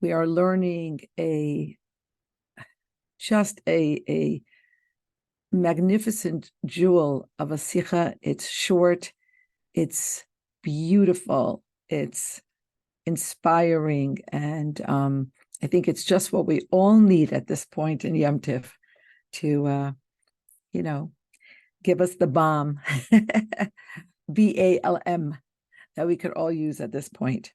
We are learning a magnificent jewel of a sikha. It's short, it's beautiful, it's inspiring, and I think it's just what we all need at this point in Yom Tif to, give us the balm, BALM, that we could all use at this point.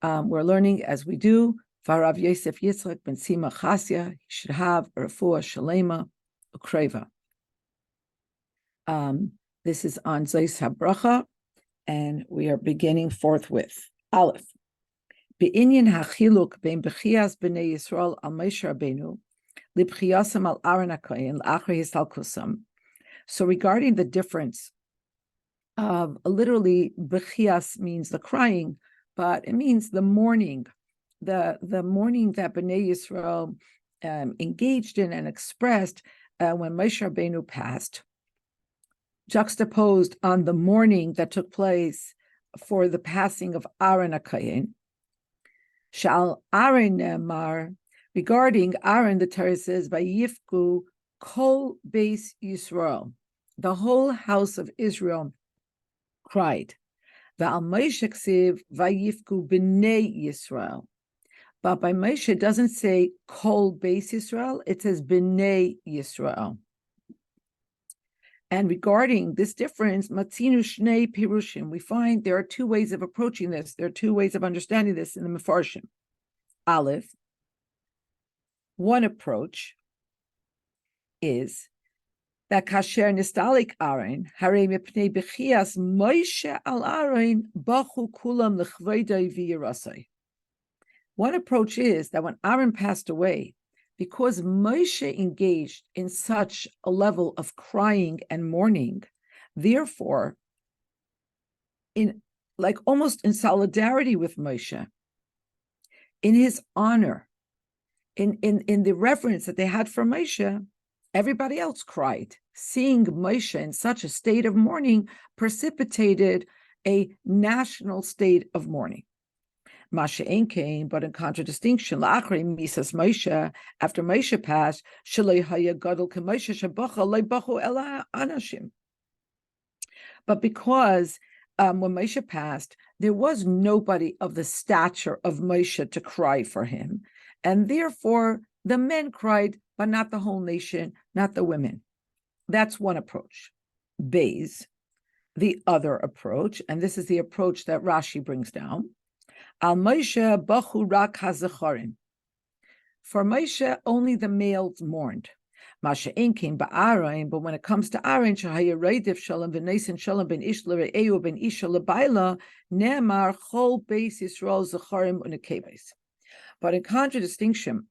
We're learning as we do. Varav Yosef Yitzchak ben Sima Chasya, he should have a refuah shalema ukreva. This is on Zeis HaBracha, and we are beginning forthwith. Aleph. Be'inyan hachiluk ben bechias b'nei Yisrael al Moshe Rabbeinu libchiasam al Aaron HaKohen l'achar histalkusam. So regarding the difference of literally bechias means the crying, but it means the mourning, the mourning that Bnei Yisrael engaged in and expressed when Moshe Rabbeinu passed, juxtaposed on the mourning that took place for the passing of Aaron HaKohen. Shal Aaron Nemar, regarding Aaron, the Torah says, Vayifku kol beis Yisrael, the whole house of Israel cried. Va'al Moshe ksiv vayifku b'nei Yisrael. But by Moshe, it doesn't say kol beis Yisrael, it says b'nei Yisrael. And regarding this difference, matzinu shnei pirushim, we find there are two ways of approaching this. There are two ways of understanding this in the Mefarshim. Aleph, one approach is that kasher nistalik Aaron, harei mipnei bechias Moshe al Aaron bachu kulam lechvedai v'yirasai. One approach is that when Aaron passed away, because Moshe engaged in such a level of crying and mourning, therefore, almost in solidarity with Moshe, in his honor, in the reverence that they had for Moshe, everybody else cried. Seeing Moshe in such a state of mourning precipitated a national state of mourning. Masha came, but in contradistinction, after Moshe passed, but because when Moshe passed, there was nobody of the stature of Moshe to cry for him, and therefore the men cried, but not the whole nation, not the women. That's one approach. Beis, the other approach, and this is the approach that Rashi brings down. Al Moshe bachu rak hazacharim. For Moshe, only the males mourned. Masha came by Aaron, but when it comes to Aaron, shahaya reidif shalom v'neisen shalom ben ish l're'eu ben isha l'bayla ne'emar chol beis Yisrael zacharim u'nekebes. But in contradistinction,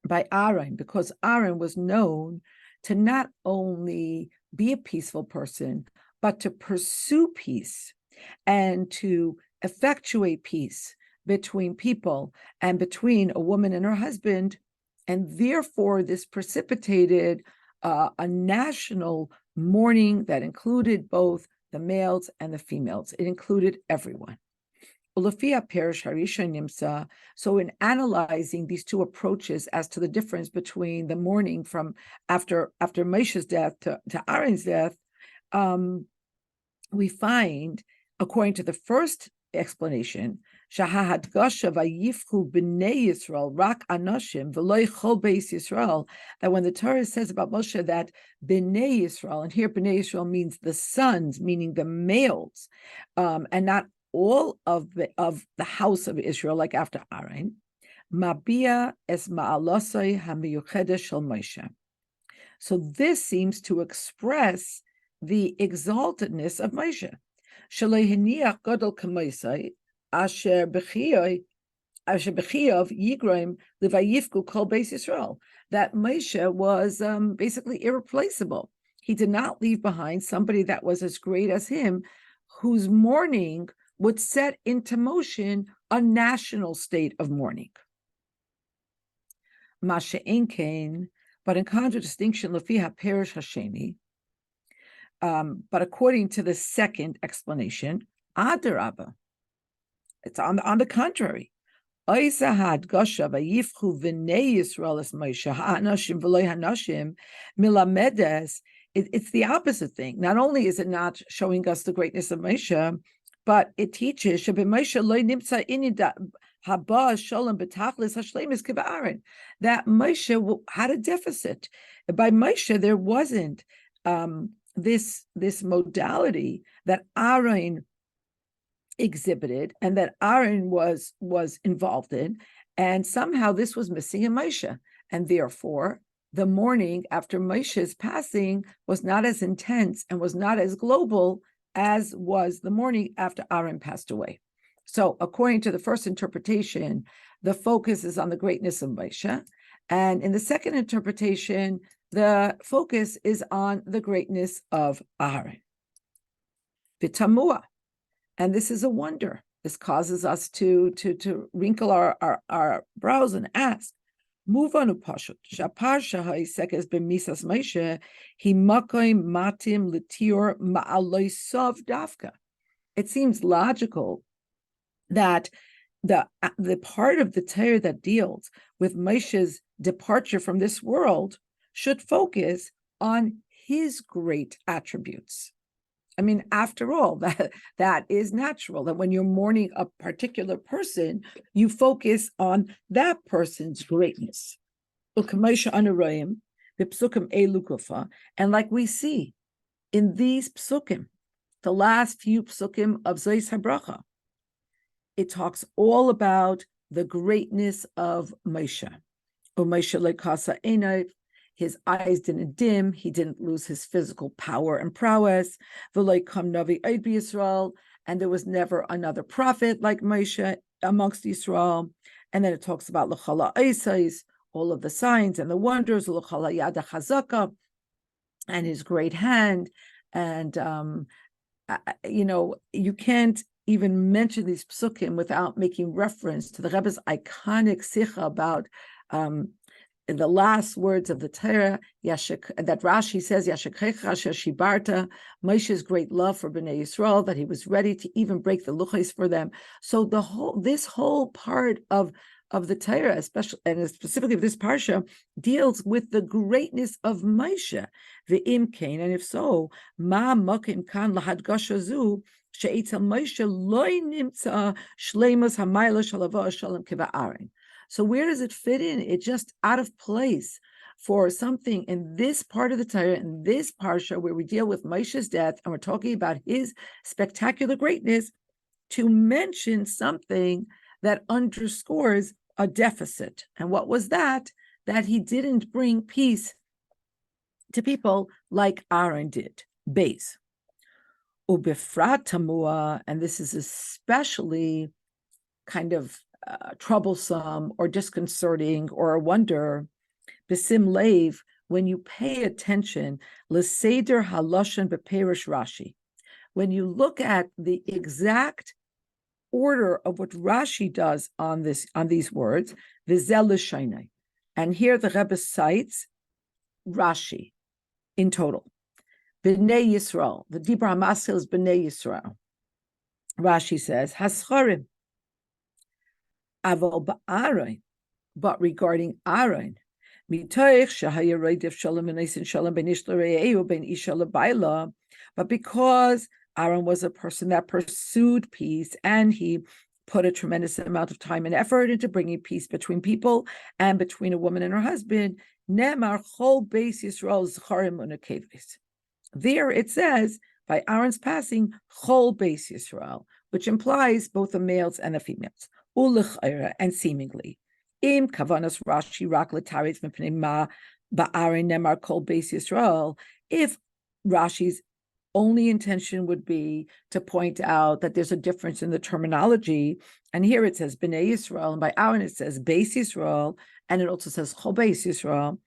by Aaron, because Aaron was known to not only be a peaceful person, but to pursue peace and to effectuate peace between people and between a woman and her husband, and therefore this precipitated a national mourning that included both the males and the females. It included everyone. So in analyzing these two approaches as to the difference between the mourning from after Moshe's death to Aaron's death, we find, according to the first explanation, that when the Torah says about Moshe that b'nei Yisrael, and here b'nei Yisrael means the sons, meaning the males, and not all of the house of Israel, like after Aaron, mabia es ma'alosai hamiyuchedes shel Moshe. So this seems to express the exaltedness of Moshe. Shalei gadol k'moisai asher b'chiyav yigraim levayifku kol beis Yisrael. That Moshe was basically irreplaceable. He did not leave behind somebody that was as great as him, whose mourning would set into motion a national state of mourning. Masha Kain, but in contradistinction, lefi ha'perish hasheni. But according to the second explanation, Adarabba, It's on the contrary. It's the opposite thing. Not only is it not showing us the greatness of Moshe, but it teaches that Moshe had a deficit. By Moshe, there wasn't this modality that Aaron exhibited and that Aaron was involved in, and somehow this was missing in Moshe, and therefore the morning after Moshe's passing was not as intense and was not as global as was the morning after Aaron passed away. So according to the first interpretation, the focus is on the greatness of Moshe, and in the second interpretation, the focus is on the greatness of Aaron. V'tamua. And this is a wonder. This causes us to wrinkle our brows and ask, Muvanu pashut, shaparsha ha'isek b'misas Moshe, hi makoim matim l'tior ma'aloisav dafka. It seems logical that the part of the Torah that deals with Moshe's departure from this world should focus on his great attributes. I mean, after all, that is natural, that when you're mourning a particular person, you focus on that person's greatness. And like we see in these psukim, the last few psukim of Zos HaBracha, it talks all about the greatness of Moshe. His eyes didn't dim. He didn't lose his physical power and prowess. And there was never another prophet like Moshe amongst Israel. And then it talks about l'chala eisais, all of the signs and the wonders, l'chala yada chazaka, and his great hand. And you can't even mention these psukim without making reference to the Rebbe's iconic sikha about in the last words of the Torah, that Rashi says, Yashekhecha shibarta, Moshe's great love for Bnei Yisrael, that he was ready to even break the luchos for them. So this whole part of the Torah, especially and specifically this parsha, deals with the greatness of Moshe. Ve'im kain, and if so, ma makim kan lahadgasha zu she'etzel Moshe loy nimtza shleimus hamayla shalava shalom kiva Aaron. So where does it fit in? It's just out of place for something in this part of the Torah, in this parsha, where we deal with Moshe's death, and we're talking about his spectacular greatness, to mention something that underscores a deficit. And what was that? That he didn't bring peace to people like Aaron did. Beis. Ubefrat tamua, and this is especially kind of troublesome or disconcerting or a wonder, besim leiv, when you pay attention, l'seder haloshen beperish Rashi, when you look at the exact order of what Rashi does on these words, v'zel l'shaynai, and here the Rebbe cites Rashi in total. B'nei Yisrael, the Dibra HaMaskil is B'nei Yisrael. Rashi says, Hascharim, Aval ba'Aaron, but regarding Aaron, but because Aaron was a person that pursued peace, and he put a tremendous amount of time and effort into bringing peace between people and between a woman and her husband, Nemar Chol Beis Yisrael Zacharim Unakevis. There it says, by Aaron's passing, Chol Beis Yisrael, which implies both the males and the females. And seemingly, im kavanas Rashi rak l'taritz mipnei ma ba'arin nemar kol beis Yisrael, if Rashi's only intention would be to point out that there's a difference in the terminology, and here it says Bnei Yisrael, and by Aaron it says Beis Yisrael, and it also says Chol Beis Yisrael.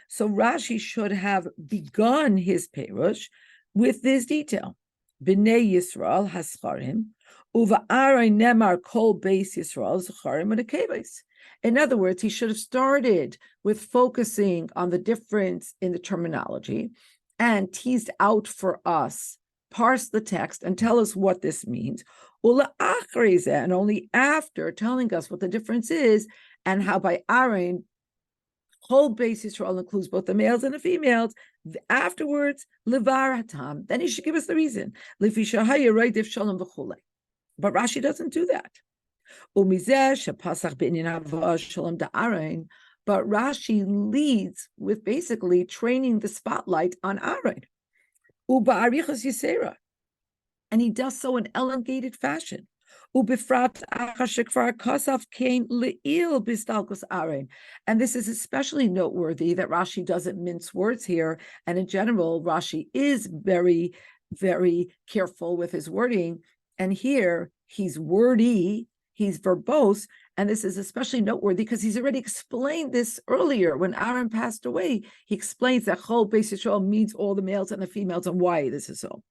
So Rashi should have begun his perush with this detail. B'nei Yisrael hascharim, uva Aaron nemar kol beis Yisrael zacharim u'nekeves. In other words, he should have started with focusing on the difference in the terminology and teased out for us parse the text and tell us what this means. And only after telling us what the difference is and how by Aaron, whole base Yisrael includes both the males and the females. Afterwards, levar hatam, then he should give us the reason. But Rashi doesn't do that. But Rashi leads with basically training the spotlight on Aaron. And he does so in elongated fashion. And this is especially noteworthy that Rashi doesn't mince words here. And in general, Rashi is very, very careful with his wording. And here he's wordy, he's verbose. And this is especially noteworthy because he's already explained this earlier. When Aaron passed away, he explains that Chol Beis Yisrael means all the males and the females and why this is so.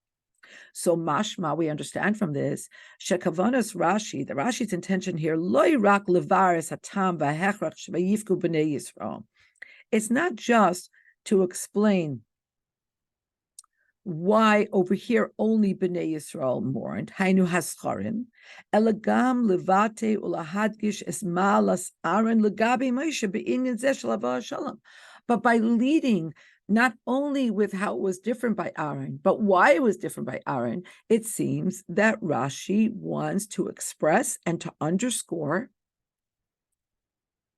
So mashma, we understand from this, shekavanas Rashi, the Rashi's intention here, loy rak levaris hatam v'hechrach shvayifku b'nei Yisrael. It's not just to explain why over here only b'nei Yisrael mourned, hainu hascharim, elagam levate ulahadgish es malas Aaron legabi Moshe be'inyan zeh shel havah shalom. But by leading not only with how it was different by Aaron, but why it was different by Aaron, it seems that Rashi wants to express and to underscore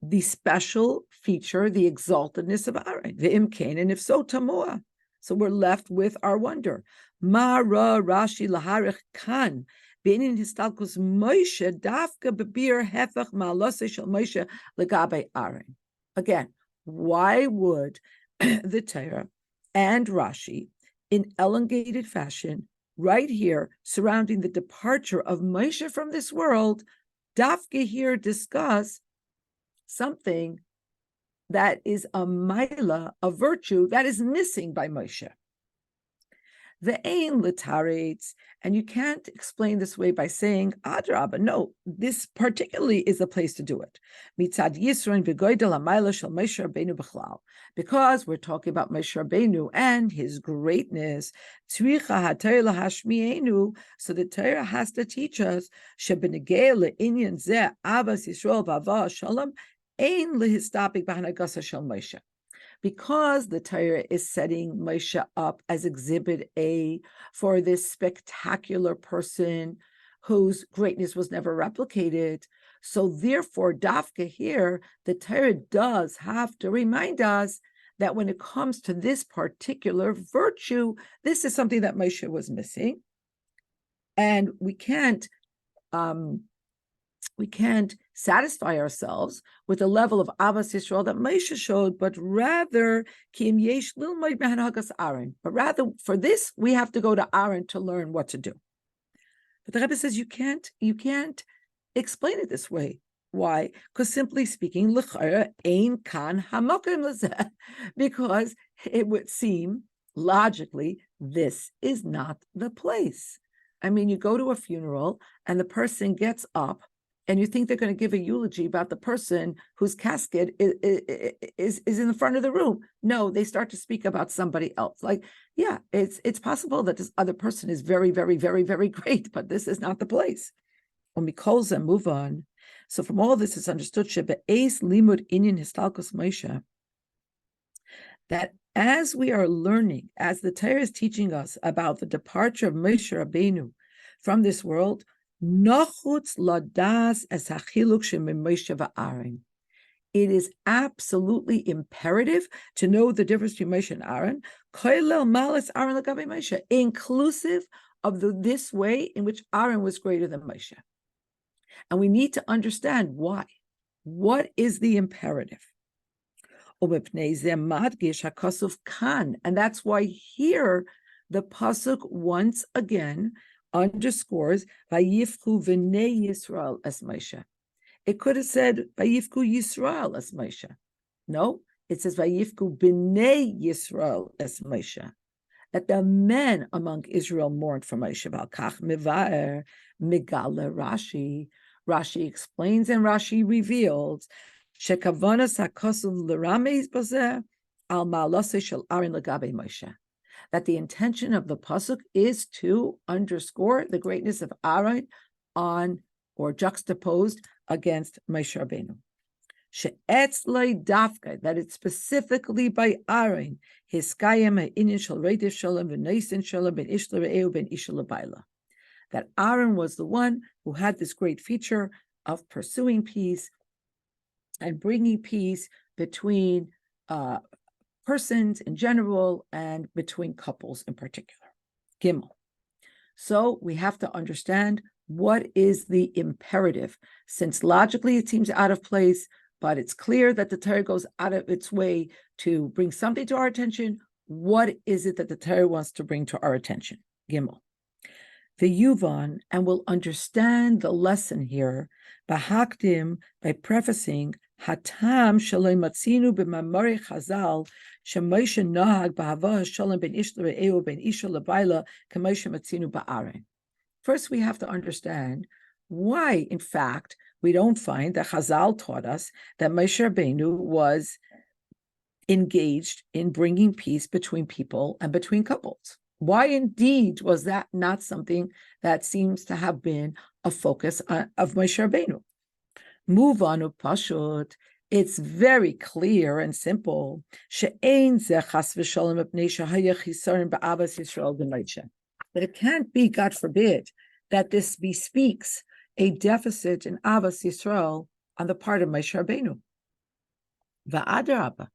the special feature, the exaltedness of Aaron, the imkain, and if so, tamua. So we're left with our wonder. Ma ra Rashi laharich kan beinin histalkus Moshe dafka bebir hefach ma'alosei shel Moshe legabe Aaron. Again, why would the Torah and Rashi, in elongated fashion, right here, surrounding the departure of Moshe from this world, dafka here discuss something that is a maila, a virtue that is missing by Moshe. The ain litaretz, and you can't explain this way by saying adrabah. No, this particularly is the place to do it. Mitzad Yisron v'goydel hamayla shel Moshe Rabbeinu b'chlal, because we're talking about Moshe Rabbeinu and his greatness. Tzricha haTorah lahashmienu, so the Torah has to teach us shebenegei le'inyan zeh avas Yisrael v'avah shalom ein lehistapik b'hanagasa shel Moshe. Because the Torah is setting Moshe up as exhibit A for this spectacular person whose greatness was never replicated. So therefore, Dafka here, the Torah does have to remind us that when it comes to this particular virtue, this is something that Moshe was missing. And we can't satisfy ourselves with the level of Avas Yisrael that Moshe showed, but rather, but rather for this, we have to go to Aaron to learn what to do. But the Rebbe says you can't explain it this way. Why? Because simply speaking, because it would seem logically this is not the place. I mean, you go to a funeral and the person gets up and you think they're going to give a eulogy about the person whose casket is in the front of the room. No, they start to speak about somebody else. Like, yeah, it's possible that this other person is very, very, very, very great, but this is not the place. When we call them, move on. So from all this, it's understood limud inyan histalkus Moshe, that as we are learning, as the Torah is teaching us about the departure of Moshe Rabbeinu from this world, nachutz ladas es hachiluk shemimoshe va'Aaron. It is absolutely imperative to know the difference between Moshe and Aaron, koilel malas Aaron lagabe Moshe, inclusive of this way in which Aaron was greater than Moshe. And we need to understand why. What is the imperative? And that's why here the pasuk once again underscores Vayifku v'nei Yisrael as Moshe. It could have said Vayifku Yisrael as Moshe. No, it says Vayifku b'nei Yisrael as Moshe. That the men among Israel mourned for Moshe. Valkach mivaer migala Rashi. Rashi explains and Rashi reveals shekavanas hakosuv l'rameis bazeh al ma'alosei shel Aaron legabe Moshe. that the intention of the pasuk is to underscore the greatness of Aaron on or juxtaposed against Moshe Rabbeinu. She'etzloi dafka, that it's specifically by Aaron, his kayem ha'inyan shel reidiv shalom v'neisin shalom ben ish l're'eu ben ish l'bayla. That Aaron was the one who had this great feature of pursuing peace and bringing peace between persons in general and between couples in particular. Gimel. So we have to understand what is the imperative, since logically it seems out of place, but it's clear that the Torah goes out of its way to bring something to our attention. What is it that the Torah wants to bring to our attention? Gimel. The Yuvan, and we'll understand the lesson here, Bahakdim, by prefacing Hatam Shalom Matzinu b'Mamari Chazal Shemoshe Nahag B'Hava Shalom Ben Ish L'Re'eu Ben Isha L'Bayla K'Moshe Matzinu Ba'Aren. First, we have to understand why, in fact, we don't find that Chazal taught us that Moshe Rabbeinu was engaged in bringing peace between people and between couples. Why indeed was that not something that seems to have been a focus of Moshe Rabbeinu? Move on, Upashut. It's very clear and simple. That it can't be, God forbid, that this bespeaks a deficit in Avas Yisrael on the part of Moshe Rabbeinu. Va'adarabba.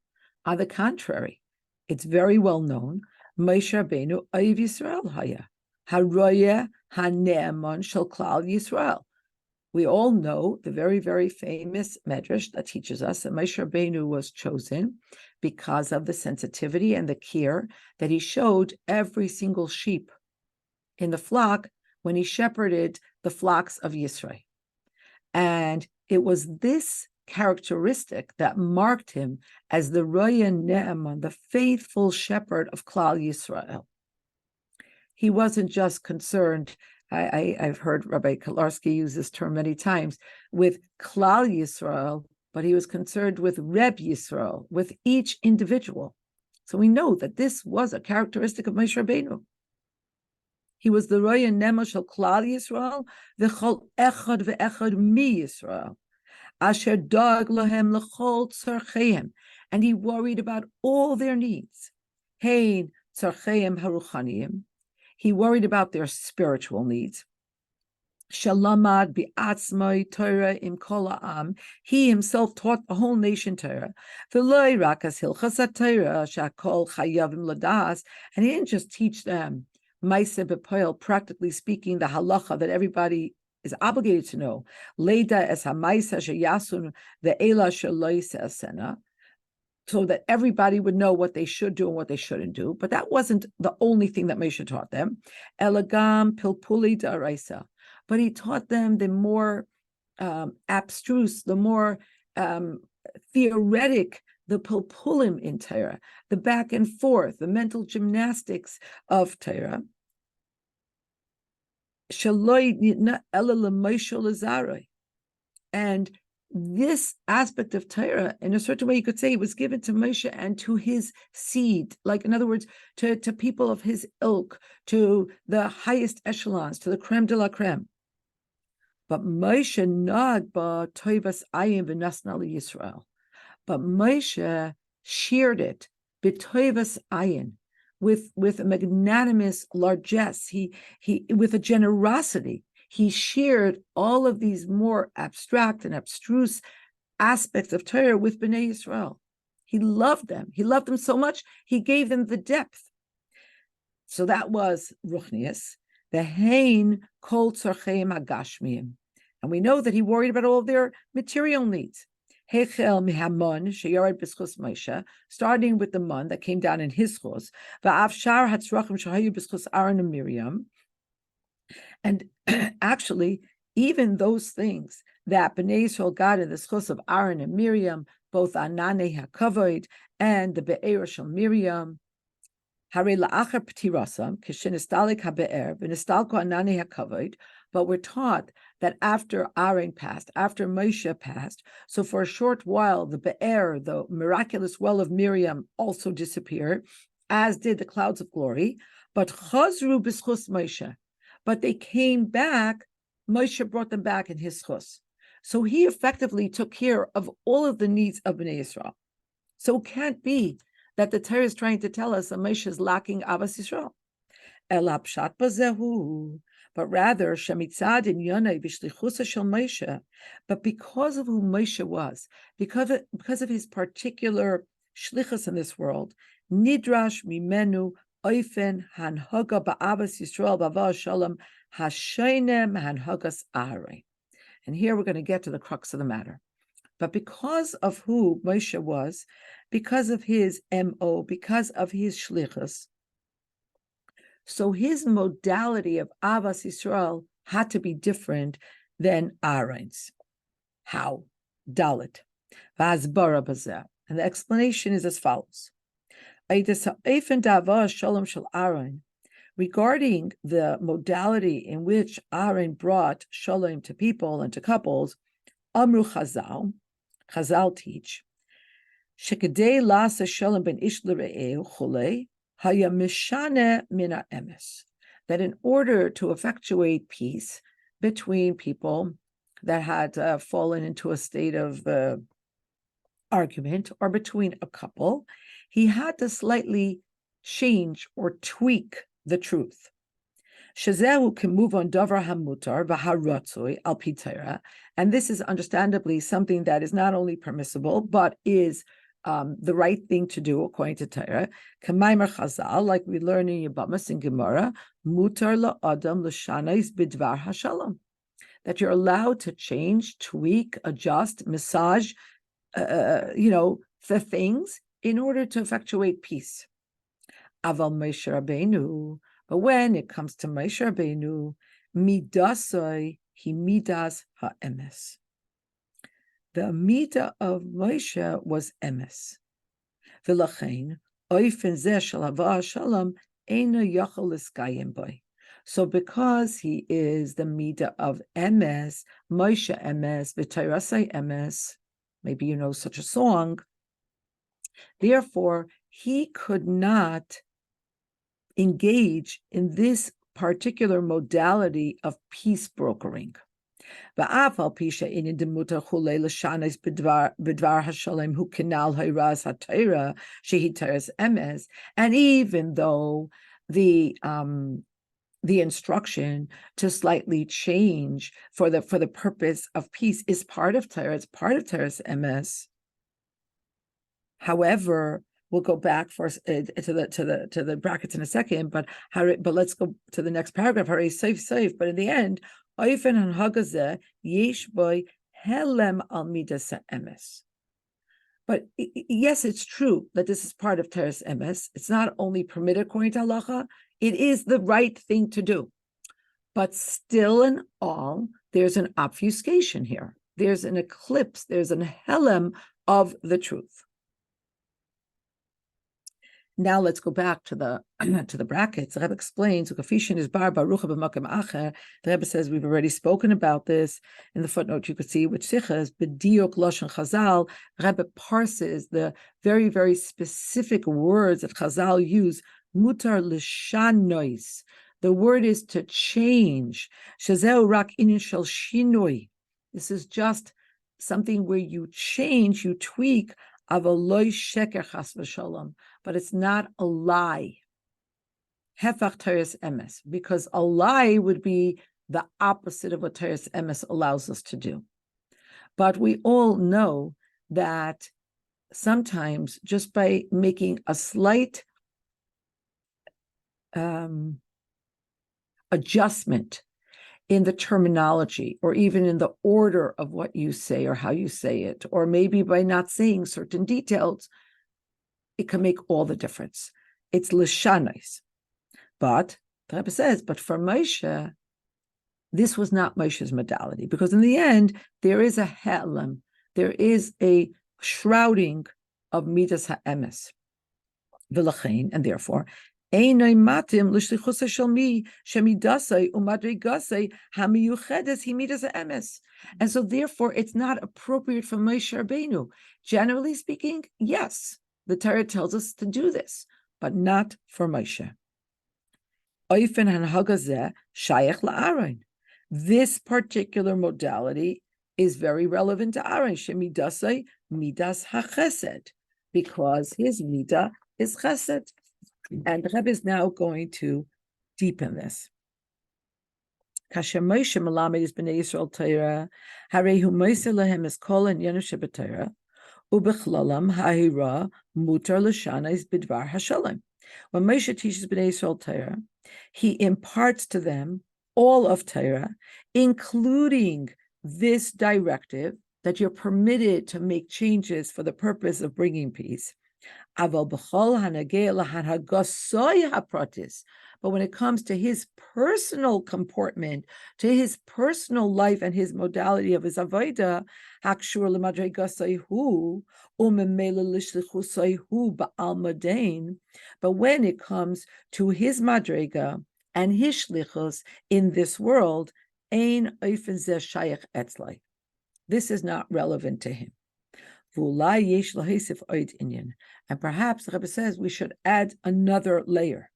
On the contrary, it's very well known. Moshe Rabbeinu Oiv Yisrael Haya, Haroya Hane'eman Shel Klal Yisrael. We all know the very, very famous medrash that teaches us that Moshe Rabbeinu was chosen because of the sensitivity and the care that he showed every single sheep in the flock when he shepherded the flocks of Yisrael. And it was this characteristic that marked him as the Roya Ne'eman, the faithful shepherd of Klal Yisrael. He wasn't just concerned, I've heard Rabbi Kolarski use this term many times, with Klal Yisrael, but he was concerned with Reb Yisrael, with each individual. So we know that this was a characteristic of Moshe Rabbeinu. He was the Roya Ne'eman shel Klal Yisrael, v'chol echad ve'echad mi Yisrael. Asher dag lahem l'chol tzarcheim, and he worried about all their needs. Hein tzarcheim haruchaniim, he worried about their spiritual needs. Shalamad bi'atzmai Torah im kol ha'am, he himself taught the whole nation Torah. V'loi rakas hilchas ha'Torah shakol chayavim ladas, and he didn't just teach them ma'aseh b'poel, practically speaking, the halacha that everybody is obligated to know, Leida es ha'maisa sheyasun ve'ela shelois esena, so that everybody would know what they should do and what they shouldn't do. But that wasn't the only thing that Moshe taught them. Elagam pilpuli da'araisa, but he taught them the more abstruse, the more theoretic, the pilpulim in Torah, the back and forth, the mental gymnastics of Torah. And this aspect of Torah, in a certain way, you could say, was given to Moshe and to his seed, like, in other words, to people of his ilk, to the highest echelons, to the creme de la creme. But Moshe nagba toivas ayim v'nasna Yisrael. But Moshe shared it b'toivas ayin, with a magnanimous largesse, he with a generosity, he shared all of these more abstract and abstruse aspects of Torah with Bnei Yisrael. He loved them. He loved them so much, he gave them the depth. So that was Ruchnius, the Hein Kol Tzarcheim Hagashmiyim. And we know that he worried about all of their material needs. Hechel mihamon sheyared b'schus Moshe, starting with the mon that came down in his chus, va'avshar hatzrachim shahayu b'schus Aaron and Miriam, and actually even those things that Bnei Yisrael got in the chus of Aaron and Miriam, both Anane HaKavod and the Be'er shel Miriam, Hare la'achar p'tirasam kishenistalik habe'er v'nistalko Anane HaKavod. But we're taught that after Aaron passed, after Moshe passed, so for a short while, the Be'er, the miraculous well of Miriam, also disappeared. as did the clouds of glory, but chazru b'schus Moshe. But they came back, Moshe brought them back in his chus. So he effectively took care of all of the needs of Bnei Yisrael. So it can't be that the Torah is trying to tell us that Moshe is lacking Avas Yisrael. Ela pshat bazehu, but rather shemitzad in yonei b'shlichusa shel Moshe. But because of who Moshe was, because of his particular shlichus in this world, nidrash mimenu oifen hanhaga ba'avas Yisrael b'ava shalom hasheinem hanhagas aharei. And here we're going to get to the crux of the matter. But because of who Moshe was, because of his MO, because of his shlichus, so his modality of Avas Yisrael had to be different than Aaron's. How? Dalit. Vazbara bazeh. And the explanation is as follows. Regarding the modality in which Aaron brought shalom to people and to couples, Amru Chazal teach, Shekadei lasa shalom ben ish l're'eu chulei, haya mishane mina emes, that in order to effectuate peace between people that had fallen into a state of argument, or between a couple, he had to slightly change or tweak the truth. Shazehu can move on davar hamutar v'haratzoi al pitera, and this is understandably something that is not only permissible but is the right thing to do according to Torah. Kamaimer Chazal, like we learn in Yebamos and Gemara, mutar la'adam l'shanais bidvar hashalom, that you're allowed to change, tweak, adjust, massage, the things in order to effectuate peace. Aval Moshe Rabbeinu, but when it comes to Moshe Rabbeinu, midasoi he midas ha'emes. The midah of Moshe was emes. V'lachein oifen zeh shel hava shalom eino yachol l'skayim boy. So because he is the midah of emes, Moshe emes, v'tayrasai emes, maybe you know such a song, therefore he could not engage in this particular modality of peace brokering. And even though the instruction to slightly change for the purpose of peace is part of Torah, it's part of Torah's emes. However, we'll go back first to the brackets in a second, but let's go to the next paragraph. Hare safe. But in the end, oifen hanhagazeh yesh boy helem al midas emes. But yes, it's true that this is part of Torah's emes. It's not only permitted according to halacha; it is the right thing to do. But still, in all, there's an obfuscation here. There's an eclipse. There's an helem of the truth. Now let's go back to the brackets. The Rebbe explains, the Rebbe says we've already spoken about this in the footnote. You could see which sichas b'diuk lashon Chazal. Rebbe parses the very, very specific words that Chazal use. Mutar l'shanois. The word is to change. Shezeu rak inin shel shinoi. This is just something where you change, you tweak. Avaloi sheker chas v'shalom, but it's not a lie. Hefach Torah's emes, because a lie would be the opposite of what Torah's emes allows us to do. But we all know that sometimes just by making a slight adjustment in the terminology, or even in the order of what you say or how you say it, or maybe by not saying certain details, it can make all the difference. It's l'shanos. But the Rebbe says, but for Moshe, this was not Moshe's modality, because in the end, there is a helem, there is a shrouding of midas ha'emes, v'lachein, and therefore, and so therefore it's not appropriate for Moshe Rabbeinu. Generally speaking, yes, the Torah tells us to do this. but not for Moshe. Oifen hanhaga zeh shayach la'Aaron. This particular modality is very relevant to Aaron. Shemidasai midas hachesed, because his midah is chesed. And the Rebbe is now going to deepen this. Kasher Moshe melamed is bnei Yisrael Torah, harehu Moshe lehem es kol anyanu sheb'Torah, ubechlalam ha'hira mutar l'shanais bidvar hashalom. When Moshe teaches bnei Yisrael Torah, he imparts to them all of Torah, including this directive that you're permitted to make changes for the purpose of bringing peace. But when it comes to his personal comportment, to his personal life and his modality of his avodah, but when it comes to his madrega and his shlichus in this world, this is not relevant to him. And perhaps the Rebbe says we should add another layer.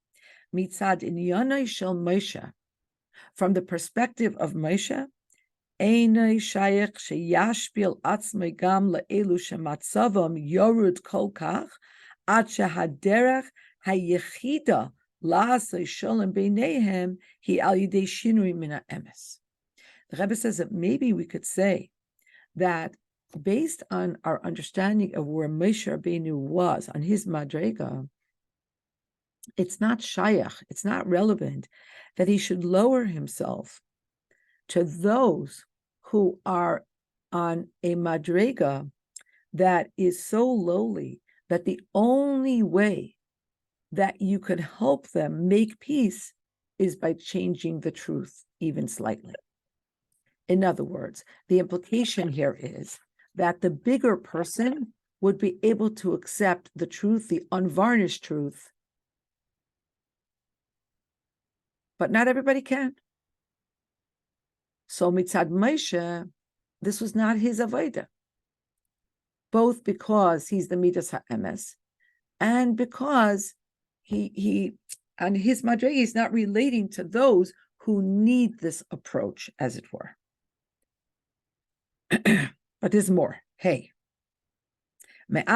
Mitzad inyanai shel Moshe, from the perspective of Moshe, einai shayach sheyashpil atzmei gam le'elu shematzavam yorud kol kach ad shehaderech hayechida la'asei shalom beineihem hi al yidei shinui min ha'emes. The Rebbe says that maybe we could say that based on our understanding of where Moshe Rabbeinu was on his madrega, it's not shayach, it's not relevant that he should lower himself to those who are on a madrega that is so lowly that the only way that you could help them make peace is by changing the truth even slightly. In other words, the implication here is that the bigger person would be able to accept the truth, the unvarnished truth, but not everybody can. So mitzad Moshe, this was not his avodah, both because he's the midas ha'emes, and because he on his madrega, he's not relating to those who need this approach, as it were. But there's more. Hey. But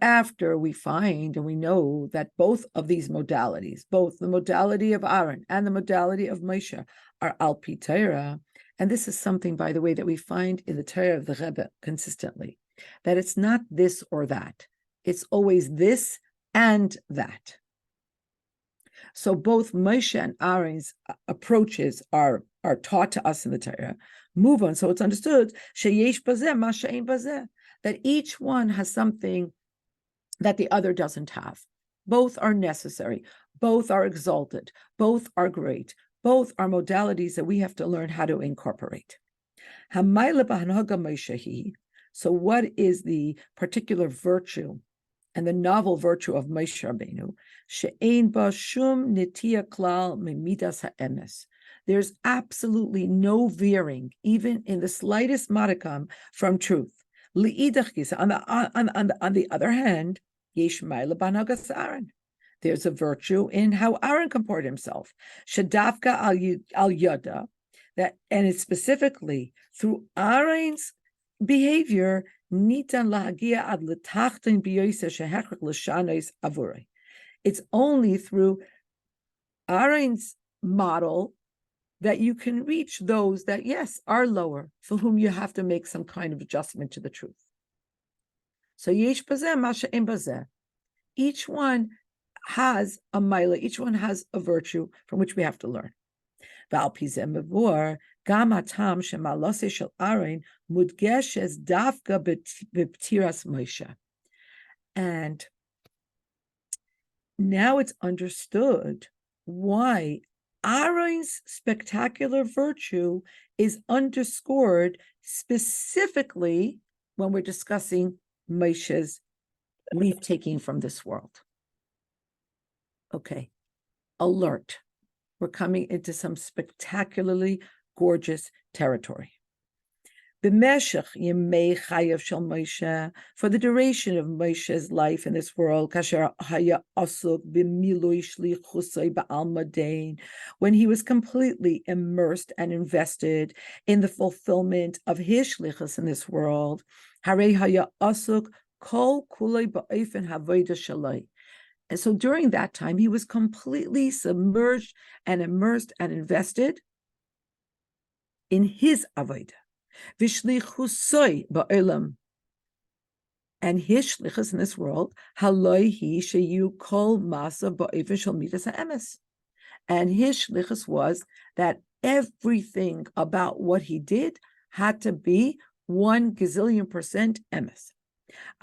after we find and we know that both of these modalities, both the modality of Aaron and the modality of Moshe, are al pi Torah, and this is something, by the way, that we find in the Torah of the Rebbe consistently, that it's not this or that. It's always this and that. So both Moshe and Aaron's approaches are taught to us in the Torah. Move on. So it's understood that each one has something that the other doesn't have. Both are necessary. Both are exalted. Both are great. Both are modalities that we have to learn how to incorporate. So what is the particular virtue and the novel virtue of Moshe Rabbeinu? She'ein ba shum nitiya klal mimidas ha'emes. There's absolutely no veering, even in the slightest modicum, from truth. On the other hand, yesh ma'ila b'hanhagas Aaron. There's a virtue in how Aaron comported himself. Shadafka al yada, that, and it's specifically through Aaron's behavior. Nitan lahagia ad letachtin biyosa shehechrik l'shanos avurei. It's only through Aaron's model that you can reach those that, yes, are lower, for whom you have to make some kind of adjustment to the truth. So yesh bazeh masha em bazeh. Each one has a mila, each one has a virtue from which we have to learn. V'al pi zeh mevor gam hatam shemalose shel Aaron mudgeshes dafka b'ptiras Moshe. And now it's understood why Aaron's spectacular virtue is underscored specifically when we're discussing Moshe's leave-taking from this world. Okay, alert. We're coming into some spectacularly gorgeous territory. B'meshech yemei chayav shel Moshe, for the duration of Moshe's life in this world, kasher haya asuk b'milui shlichusay ba'al madain, when he was completely immersed and invested in the fulfillment of his shlichus in this world, harei haya asuk kol kulei ba'ofen havoda shalai. And so during that time, he was completely submerged and immersed and invested in his avodah. V'shlichusoi ba'olam, and his shlichus in this world, haloi hi sheyu kol masa ba'ofen shel midas ha'emes, and his shlichus was that everything about what he did had to be 1 gazillion% emes.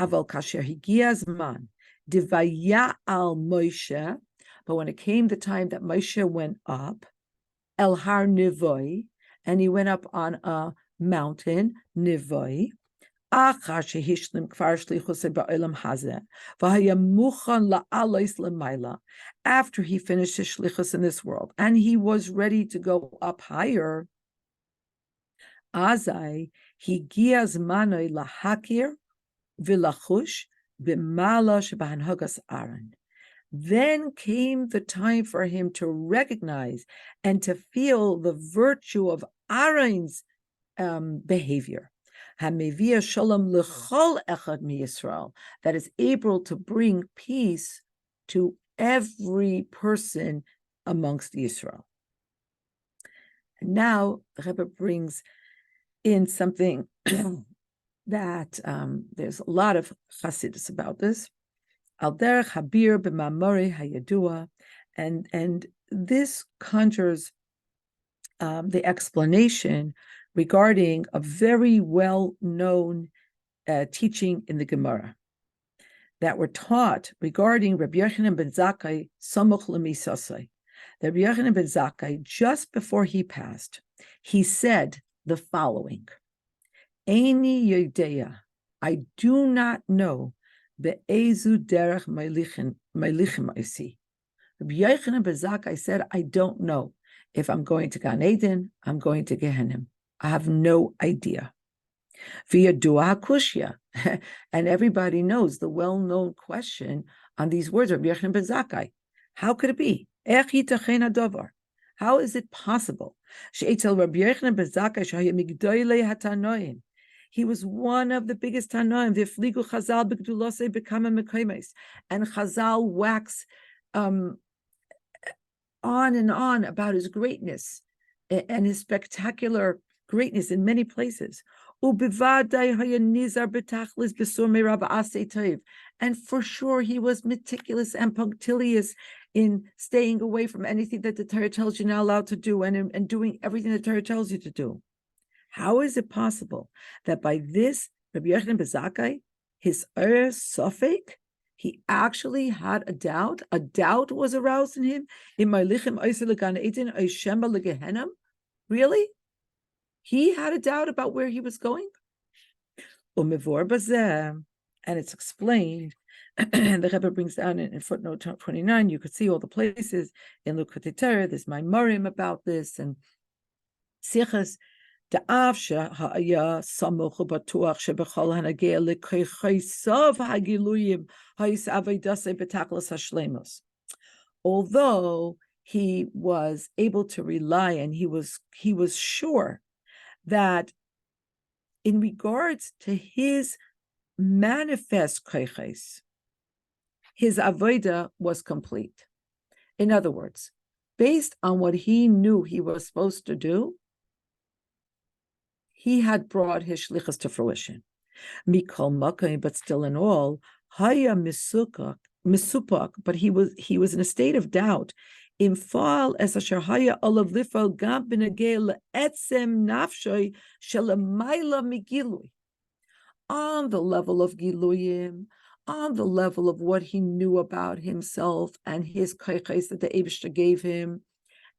Aval kasher higia zman divaya al Moshe, but when it came the time that Moshe went up, el har nivoi, and he went up on a mountain, Nivoi, after he finished his shlichus in this world, and he was ready to go up higher, Azai, he giaz manoi lahakir vilachush b'mala shebahanhagas Aaron. Then came the time for him to recognize and to feel the virtue of Aaron's behavior, hamevia shalom lechol echad miYisrael, that is able to bring peace to every person amongst Israel. And now the Rebbe brings in something that there's a lot of chassidus about this. Al derech habir b'mamori hayadua, and this conjures the explanation regarding a very well-known teaching in the Gemara that were taught regarding Rabbi Yochanan ben Zakkai samuch lemisasai. That Rabbi Yochanan ben Zakkai, just before he passed, he said the following: Eini yodea, I do not know be'ezu derech meilichim isi. Rabbi Yochanan ben Zakkai said, I don't know if I'm going to Gan Eden, I'm going to Gehenna. I have no idea. V'yadua hakushya, and everybody knows the well-known question on these words of Rabbi Yochanan ben Zakkai. How could it be? Ech yitachen hadavar? How is it possible? She'etzel Rabbi Yochanan ben Zakkai shehaya migdoilei hatanoim. He was one of the biggest tanoim. V'fligu Chazal b'gdulosei b'kama mekaymes, and Chazal wax on and on about his greatness and his spectacular greatness in many places. And for sure, he was meticulous and punctilious in staying away from anything that the Torah tells you not allowed to do, and doing everything the Torah tells you to do. How is it possible that by this, Rabbi Yochanan ben Zakkai, his sofek, he actually had a doubt? A doubt was aroused in him. Really? He had a doubt about where he was going? And it's explained, and the Rebbe brings down in footnote 29, you could see all the places in Likutei Torah, there's Maimorim about this, and Sichas, Da'af ha'aya samuch u'batuach shebechol hanageh l'koichosav ha'giluyim ha'is avodas b'tachlis ha'shlemos. Although he was able to rely, and he was sure that in regards to his manifest koiches, his avodah was complete. In other words, based on what he knew he was supposed to do, he had brought his shlichus to fruition. Mikol makai, but still in all, haya misupak, but he was in a state of doubt. Imfal es asher haya olav lifal gam b'negei le'etzem nafshoy shelamayla migilui. On the level of giluyim, on the level of what he knew about himself and his koiches that the Eibishter gave him,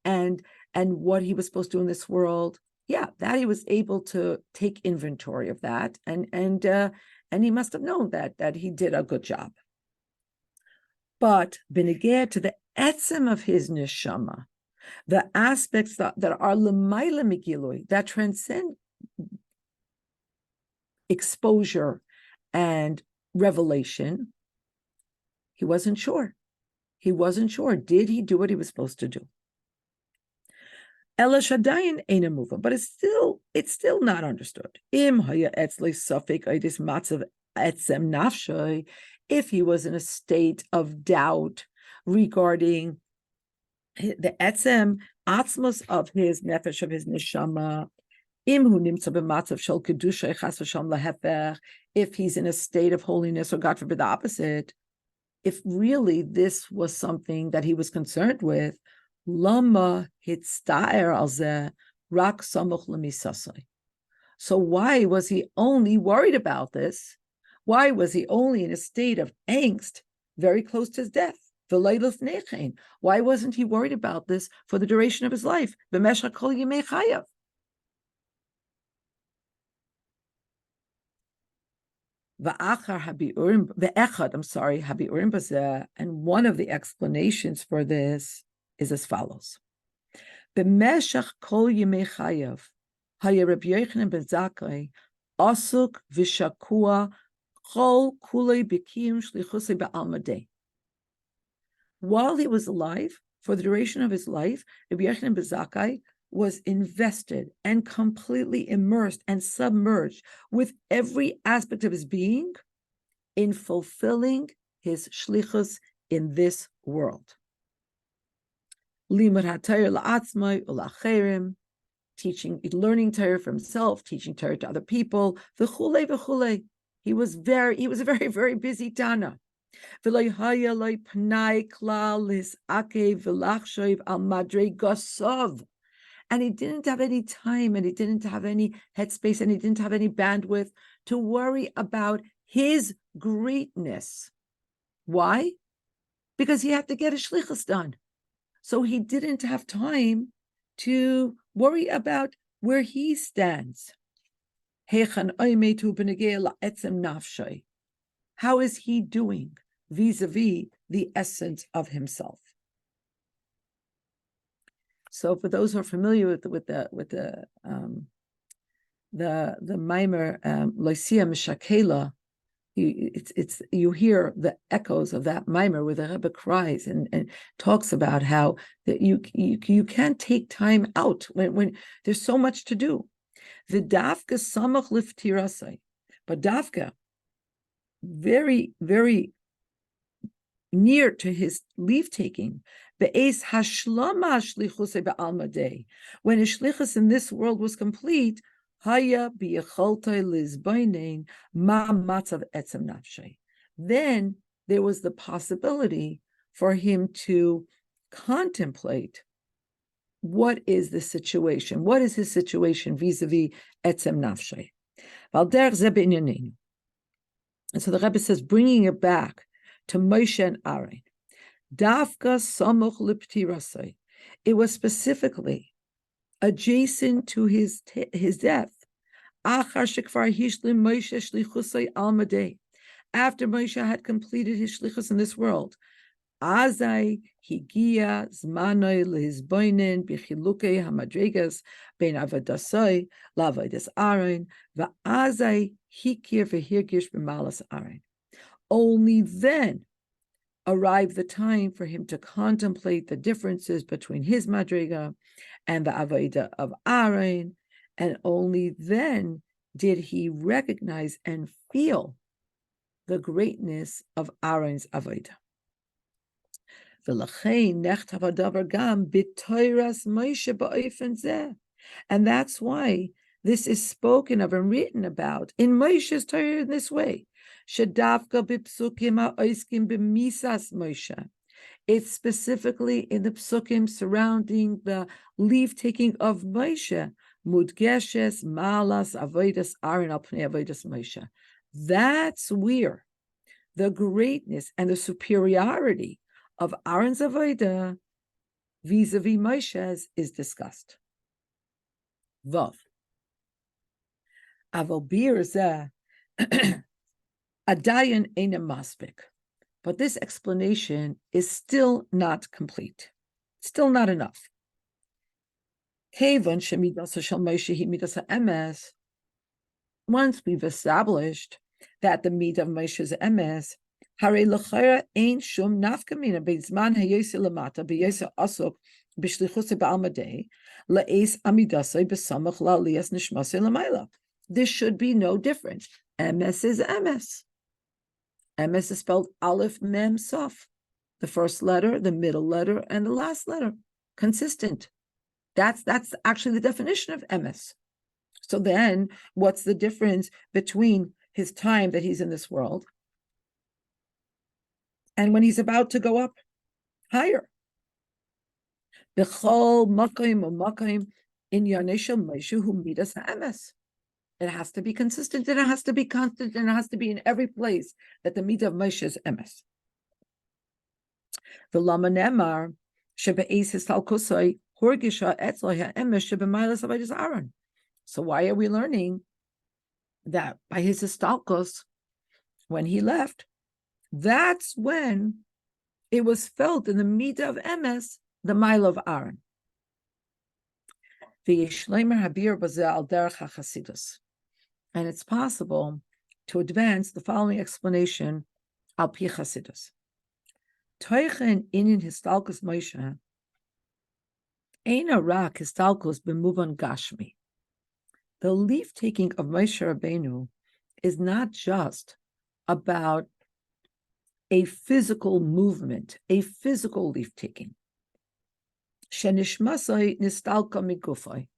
and what he was supposed to do in this world. Yeah, that he was able to take inventory of that, and he must have known that he did a good job. But b'negei to the etzem of his neshama, the aspects that are l'mayla migilui, that transcend exposure and revelation, he wasn't sure. He wasn't sure. Did he do what he was supposed to do? Ela Shadayin ain't a mover, but it's still not understood. Im haya etzli safek oidis matzav etzem nafshay, if he was in a state of doubt regarding the etzem atzmos of his nefesh, of his neshama, im hu nimtza b'matzav shel kedusha chas v'sham lahefech, if he's in a state of holiness, or God forbid the opposite, if really this was something that he was concerned with, lama hitztaer al zeh rak samuch lemisasai. So why was he only worried about this? Why was he only in a state of angst very close to his death? Why wasn't he worried about this for the duration of his life? B'meshach kol yimei chayav. Habiurim bazeh, and one of the explanations for this is as follows: B'meshach kol yimei chayav, haya Rabbi Yochanan ben Zakkai asuk v'shakua chol kulei b'kiyum shlichusei ba'almadei. While he was alive, for the duration of his life, Rabbi Yochanan ben Zakkai was invested and completely immersed and submerged with every aspect of his being in fulfilling his shlichus in this world. Limud hatayr la'atzmai ula'cherim, teaching, learning Torah for himself, teaching Torah to other people. V'chulei v'chulei. He was a very, very busy Tana. V'lo haya lo pnai klal lis'akev v'lachshoiv al madrei gasov. And he didn't have any time, and he didn't have any headspace, and he didn't have any bandwidth to worry about his greatness. Why? Because he had to get his shlichus done. So he didn't have time to worry about where he stands. How is he doing vis-a-vis the essence of himself? So, for those who are familiar with the mimer Lycia Mishakela, you hear the echoes of that mimer where the Rebbe cries and talks about how that you can't take time out when there's so much to do. The dafka samach liftirasai, but dafka very, very near to his leave taking. When his shlichus in this world was complete, then there was the possibility for him to contemplate what is the situation, what is his situation vis-a-vis etzem nafshay. And so the Rebbe says, bringing it back to Moshe and Aaron, Dafka samuch liptirasai. It was specifically adjacent to his death. Achar shekvar hishlim Moshe shlichusay almadei. After Moshe had completed his shlichus in this world, Azai higia zmanoi lehizboinen bichilukei hamadregas ben avadasai lavadas Aaron va'azai hikir v'hirgish b'malas Aaron. Only then arrived the time for him to contemplate the differences between his madriga and the avodah of Aaron, and only then did he recognize and feel the greatness of Aaron's avodah. And that's why this is spoken of and written about in Moshe's Torah in this way. It's specifically in the psukim surrounding the leave-taking of Moshe. Mudgeshes malas avodas Aaron al pnei avodas Moshe. That's where the greatness and the superiority of Aaron's avodah vis-a-vis Moshe's is discussed. Vav. Aval bir zeh adayin eina maspik. But this explanation is still not complete. Still not enough. Kevon shemidas shel Moshe hi midas ha'emes. once we've established that the meat of Moshe's emes, Hare l'chayra ein shum nafkamina beizman hayose lamata beyose asok b'shlichus ba'almadei la'es amidasei b'samach la'aliyas nishmasei lamayla. There should be no difference. Emes is emes. Emes is spelled aleph mem sof. The first letter, the middle letter, and the last letter. Consistent. That's actually the definition of emes. So then, what's the difference between his time that he's in this world and when he's about to go up higher? B'chol makayim u'makayim in yaneshel Moshe hu midas ha'emes. It has to be consistent, and it has to be constant, and it has to be in every place that the midah of Moshe is emes. V'lama nemar shebe'es histalkosai horgisha etzlo ha'emes shebe'maylas avodas Aaron. So why are we learning that by his histalkos, when he left, that's when it was felt in the midah of emes, the mile of Aaron. And it's possible to advance the following explanation al pi chasidus. Toichen inin histalkos Moshe eina rak histalkos b'muvan gashmi. The leaf taking of Moshe Rabbeinu is not just about a physical movement, a physical leaf taking. Shenishmasai nistalka migufai,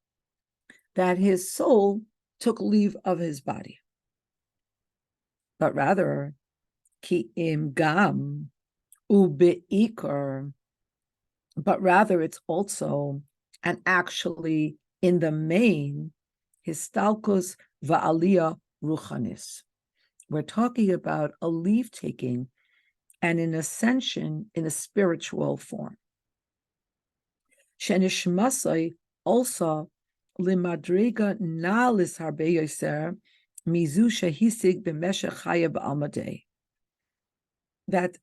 that his soul took leave of his body. But rather, ki im gam ubeikar, but rather it's also and actually in the main histalkos va'aliyah ruchanis. We're talking about a leave taking and an ascension in a spiritual form. Shenishmasai also limadrega nalis harbe yoser mizu shehisig b'meshech chaya b'almadei. That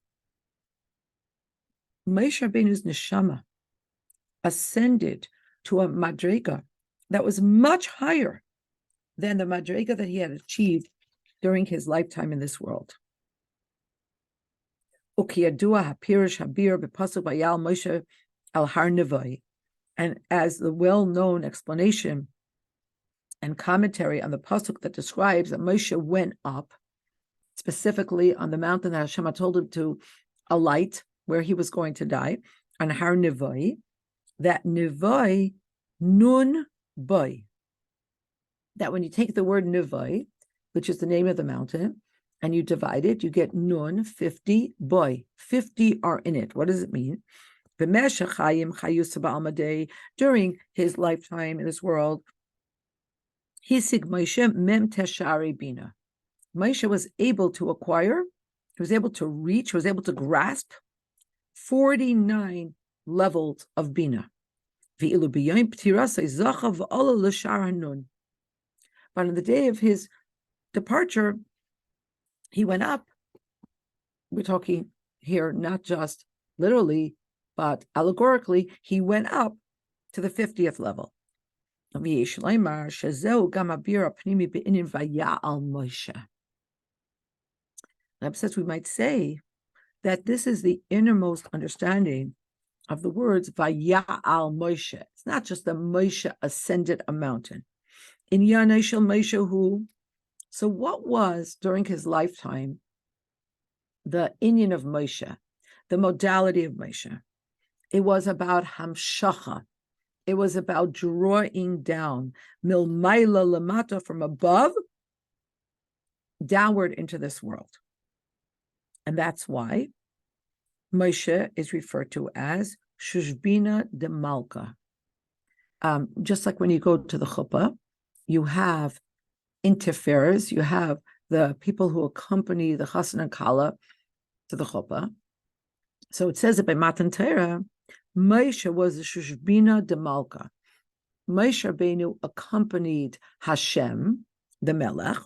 Moshe Rabbeinu's neshama ascended to a madrega that was much higher than the madrega that he had achieved during his lifetime in this world. Ukiyadua hapirish habir b'pasuk vayal Moshe al har nevai. And as the well-known explanation and commentary on the pasuk that describes that Moshe went up, specifically on the mountain that Hashem told him to alight, where he was going to die, on Har Nevai, that Nevai nun boy. That when you take the word Nevai, which is the name of the mountain, and you divide it, you get nun, 50, boy. 50 are in it. What does it mean? During his lifetime in this world, Hisig Moshe mem teshari bina. Moshe was able to acquire, he was able to reach, he was able to grasp 49 levels of bina. But on the day of his departure, he went up. We're talking here not just literally, but allegorically, he went up to the 50th level. Says we might say that this is the innermost understanding of the words Vaya'al Moshe. It's not just that Moshe ascended a mountain. In Yaneshel Moshe who. So what was during his lifetime the inyan of Moshe, the modality of Moshe? It was about hamshacha. It was about drawing down milmaila lamata, from above downward into this world. And that's why Moshe is referred to as Shushbina de Malka. Just like when you go to the chuppah, you have interferers, you have the people who accompany the chassan and kala to the chuppah. So it says that by Matan Torah, Moshe was the Shushbina de Malka. Moshe Rabbeinu accompanied Hashem, the Melech.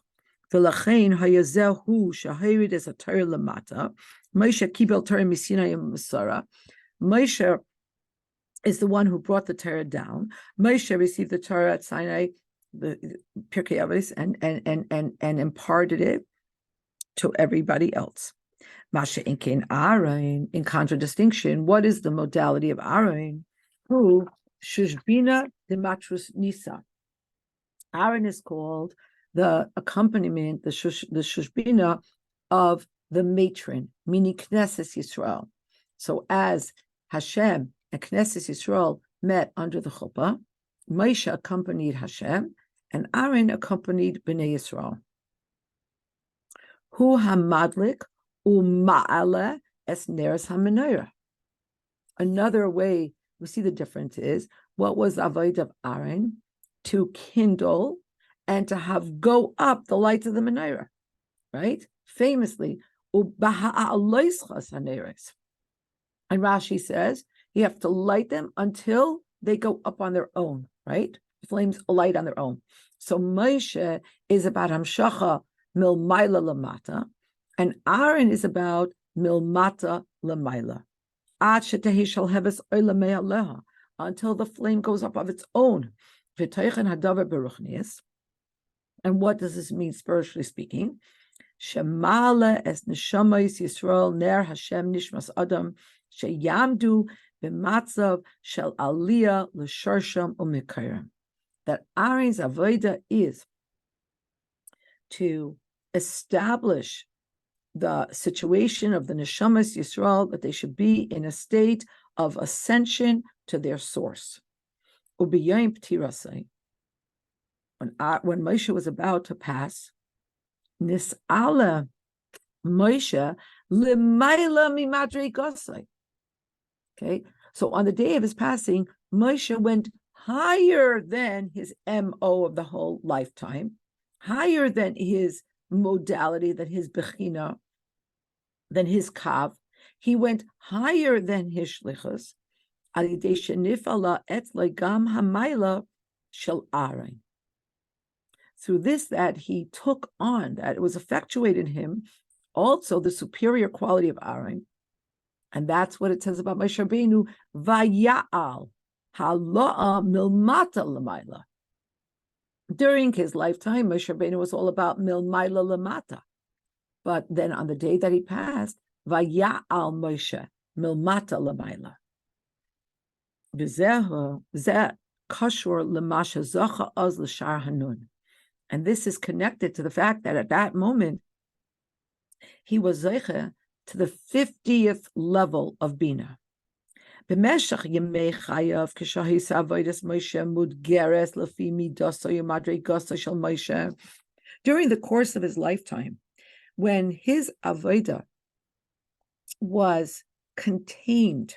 V'lachein hayazehu shahirid es haTorah lamata. Moshe kibel Torah misinai Masara. Moshe is the one who brought the Torah down. Moshe received the Torah at Sinai the Pirkei Avos, and imparted it to everybody else. Masha Inkin Aaron, in contradistinction, what is the modality of Aaron? Who Shushbina Dematrus Nisa. Aaron is called the accompaniment, the Shushbina of the matron, meaning Knesset Yisrael. So as Hashem and Knesset Yisrael met under the chuppah, Moshe accompanied Hashem, and Aaron accompanied Bnei Yisrael. Hu hamadlik u'ma'ale es neres hamenorah. Another way we see the difference is, what was the avodah of Aaron? To kindle and to have go up the lights of the menorah, right? Famously, and Rashi says you have to light them until they go up on their own, right? The flames alight on their own. So Moshe is about hamshacha milmaila lamata, and Aaron is about milmata lamaila. Until the flame goes up of its own. And what does this mean spiritually speaking? Shemale es neshamas Yisrael ner Hashem nishmas Adam sheyamdu b'matzav shel aliyah l'sharsham u'mikayim. That Aaron's avodah is to establish the situation of the neshamas Yisrael, that they should be in a state of ascension to their source. Ubiyayim p'tirasai. When Moshe was about to pass, Nis'ala Moshe l'mayla mimadrei gosai. Okay, so on the day of his passing, Moshe went higher than his MO of the whole lifetime, higher than his modality, than his bechina, than his kav. He went higher than his shlichus. Al yidei shenifala etzlei gam hamayla shel Aaron. Through this, that he took on, that it was effectuated in him, also the superior quality of Aaron. And that's what it says about Moshe Rabbeinu, vaya'al hala'a milmata lamayla. During his lifetime, Moshe Rabbeinu was all about milmayla lamata. But then on the day that he passed, vaya'al Moshe milmata lamayla. V'zeh kashur l'masha zacha az l'shar hanun. And this is connected to the fact that at that moment, he was zeicha to the 50th level of Bina. During the course of his lifetime, when his avodah was contained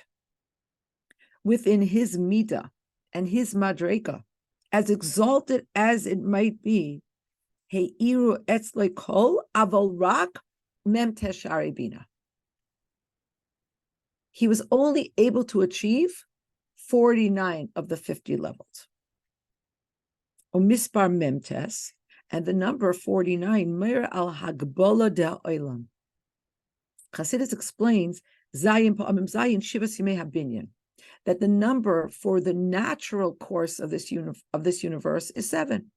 within his midah and his madrega, as exalted as it might be, heiru etzlei kol aval rak mem teshari bina. He was only able to achieve 49 of the 50 levels. Umispar memtes, and the number 49, Meir al Hagbola del Olam. Chassidus explains Zayin Pa'amim Zayin Shivas Yimei Habinyan, that the number for the natural course of this universe is 7.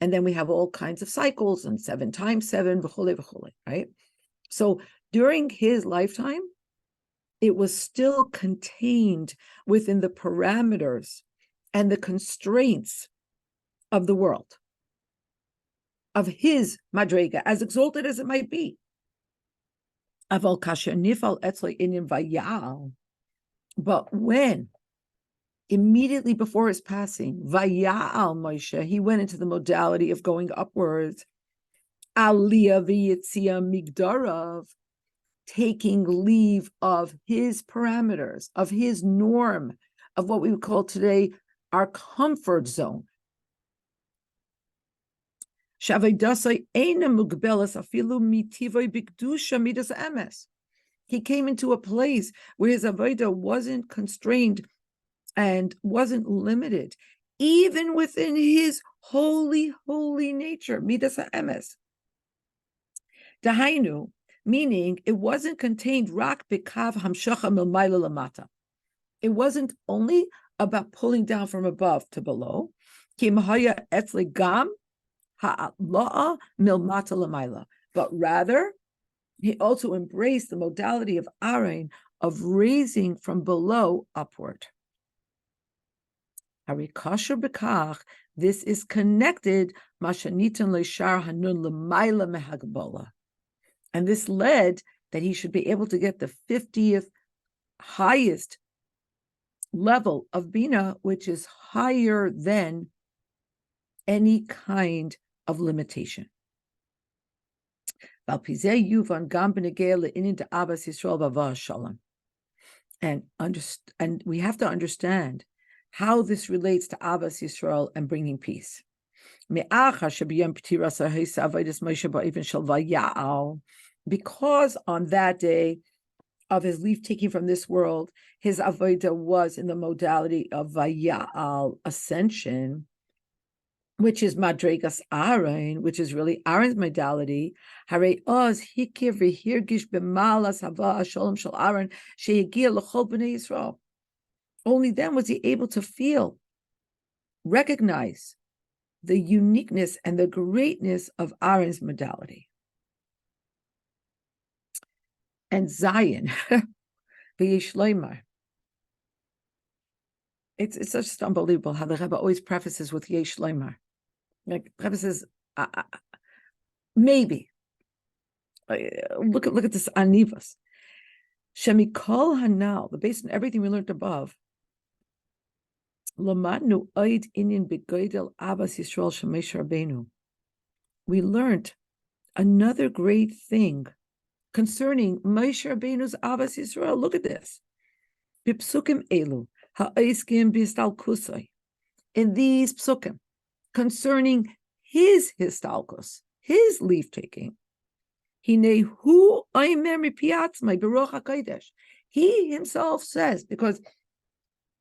And then we have all kinds of cycles, and 7 times 7, v'chule, right? So during his lifetime, it was still contained within the parameters and the constraints of the world, of his madrega, as exalted as it might be. Aval kasher nifal etzloi inyan vayal. But when, immediately before his passing, vayal Moshe, he went into the modality of going upwards, aliyah v'yitzia migdarav, taking leave of his parameters, of his norm, of what we would call today our comfort zone. He came into a place where his avodah wasn't constrained and wasn't limited, even within his holy nature, midas ha'emes. Dahainu, meaning it wasn't contained rak bekav hamshacha milmayla lamata. It wasn't only about pulling down from above to below. But rather, he also embraced the modality of Aaron of raising from below upward. This is connected, and this led that he should be able to get the 50th highest level of Bina, which is higher than any kind of limitation. And we have to understand how this relates to Abbas Yisrael and bringing peace. Because on that day of his leave taking from this world, his avodah was in the modality of Vaya'al, ascension, which is Madregas Aaron, which is really Aaron's modality. Only then was he able to feel, recognize the uniqueness and the greatness of Aaron's modality. And Zion, it's just unbelievable how the Rebbe always prefaces with Yesh Leimar. Like Rebbe says, maybe. Look at this anivas. Shemikol hanal, based on everything we learned above. Lamadnu oid inyan begoidel Abbas Yisrael shemesh Rabbeinu. We learned another great thing concerning Moshe Rabbeinu's Abbas Yisrael. Look at this. Bipsukim elu ha'iskim b'histalkusai. In these psukim, concerning his histalkus, his leaf taking, he himself says, because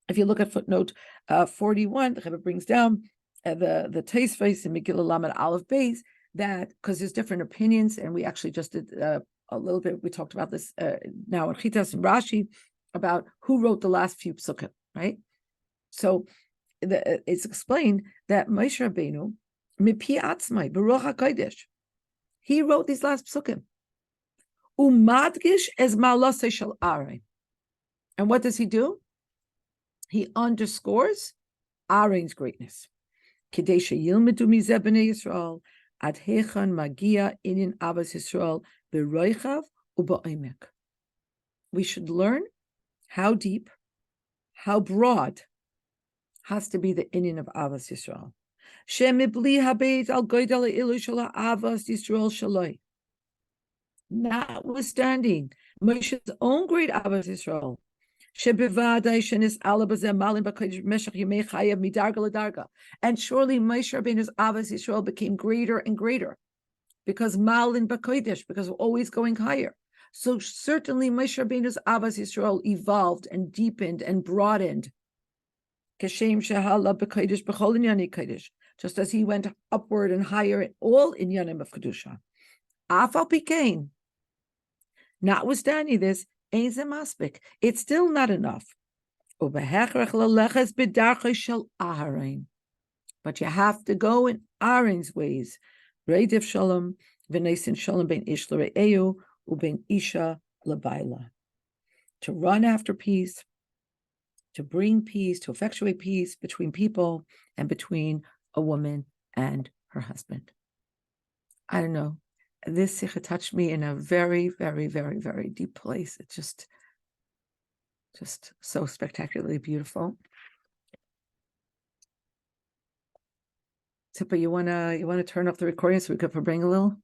if you look at footnote 41, the Rebbe brings down the Teisveis in Megillah Lamed Aleph Beis, that because there's different opinions, and we actually just did a little bit, we talked about this now in Chitas and Rashi, about who wrote the last few psukim, right? So it's explained that Moshe Rabbeinu, Mipi Atzmai, Baruch HaKodesh, he wrote these last psukim. Umadgish es malase shel Aaron. And what does he do? He underscores Aaron's greatness. Kidei sheyilmedu mizeh b'nei Yisrael ad hechan magia inin Abbas Yisrael b'roichav u'ba'omek. We should learn how deep, how broad has to be the inyan of Abbas Yisrael. Shemibli habeit al goydel ilu shel Abbas Yisrael shaloi. Notwithstanding Moshe's own great Abbas Yisrael, and surely Moshe Rabbeinu's Abbas Yisrael became greater and greater because Malin B'Kodesh, because we're always going higher. So certainly Moshe Rabbeinu's Abbas Yisrael evolved and deepened and broadened. Just as he went upward and higher in all inyanim of Kedusha. Afal Pikain. Notwithstanding this, it's still not enough. But you have to go in Aaron's ways. To run after peace, to bring peace, to effectuate peace between people and between a woman and her husband. I don't know. This sikha touched me in a very, very, very, very deep place. It's just so spectacularly beautiful. Tippa, you wanna turn off the recording so we could bring a little?